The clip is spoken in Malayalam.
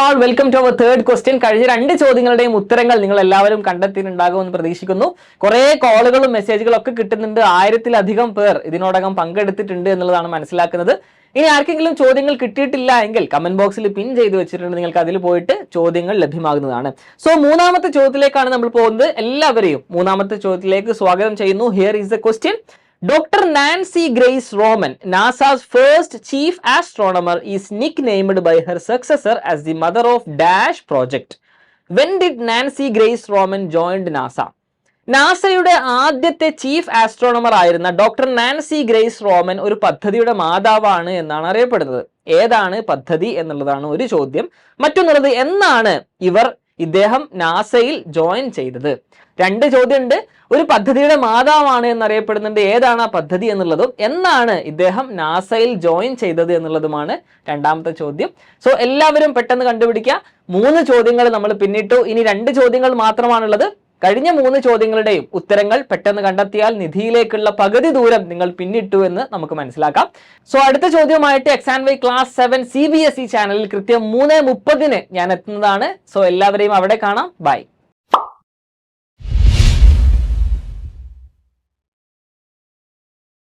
All welcome to our third question. കഴിഞ്ഞ രണ്ട് ചോദ്യങ്ങളുടെയും ഉത്തരങ്ങൾ നിങ്ങൾ എല്ലാവരും കണ്ടെത്തിയിട്ടുണ്ടാകുമെന്ന് പ്രതീക്ഷിക്കുന്നു. കുറെ കോളുകളും മെസ്സേജുകളും ഒക്കെ കിട്ടുന്നുണ്ട്. 1000-ലധികം പേർ ഇതിനോടകം പങ്കെടുത്തിട്ടുണ്ട് എന്നുള്ളതാണ് മനസ്സിലാക്കുന്നത്. ഇനി ആർക്കെങ്കിലും ചോദ്യങ്ങൾ കിട്ടിയിട്ടില്ല എങ്കിൽ കമന്റ് ബോക്സിൽ പിൻ ചെയ്ത് വെച്ചിട്ടുണ്ട്, നിങ്ങൾക്ക് അതിൽ പോയിട്ട് ചോദ്യങ്ങൾ ലഭ്യമാകുന്നതാണ്. സോ മൂന്നാമത്തെ ചോദ്യത്തിലേക്കാണ് നമ്മൾ പോകുന്നത്. എല്ലാവരെയും മൂന്നാമത്തെ ചോദ്യത്തിലേക്ക് സ്വാഗതം ചെയ്യുന്നു. Here is the question. Dr. Nancy Grace Roman, NASA's first chief astronomer, is nicknamed by her successor as the mother of Dash project. When did Nancy Grace Roman join NASA? നാസയുടെ ആദ്യത്തെ ചീഫ് ആസ്ട്രോണമർ ആയിരുന്ന ഡോക്ടർ നാൻസി ഗ്രേസ് റോമൻ ഒരു പദ്ധതിയുടെ മാതാവാണ് എന്നാണ് അറിയപ്പെടുന്നത്. ഏതാണ് പദ്ധതി എന്നുള്ളതാണ് ഒരു ചോദ്യം. മറ്റൊന്നുള്ളത്, എന്നാണ് ഇദ്ദേഹം നാസയിൽ ജോയിൻ ചെയ്തത്? രണ്ട് ചോദ്യമുണ്ട്. ഒരു പദ്ധതിയുടെ മാതാവാണ് എന്നറിയപ്പെടുന്നുണ്ട്, ഏതാണ് ആ പദ്ധതി എന്നുള്ളതും എന്നാണ് ഇദ്ദേഹം നാസയിൽ ജോയിൻ ചെയ്തത് എന്നുള്ളതുമാണ് രണ്ടാമത്തെ ചോദ്യം. സോ എല്ലാവരും പെട്ടെന്ന് കണ്ടുപിടിക്കുക. 3 ചോദ്യങ്ങൾ നമ്മൾ പിന്നിട്ടു. ഇനി 2 ചോദ്യങ്ങൾ മാത്രമാണുള്ളത്. കഴിഞ്ഞ 3 ചോദ്യങ്ങളുടെയും ഉത്തരങ്ങൾ പെട്ടെന്ന് കണ്ടെത്തിയാൽ നിധിയിലേക്കുള്ള പകുതി ദൂരം നിങ്ങൾ പിന്നിട്ടു എന്ന് നമുക്ക് മനസ്സിലാക്കാം. സോ അടുത്ത ചോദ്യവുമായിട്ട് എക്സാൻവൈ ക്ലാസ് 7 CBSE ചാനലിൽ കൃത്യം 3:30 ഞാൻ എത്തുന്നതാണ്. സോ എല്ലാവരെയും അവിടെ കാണാം. ബൈ.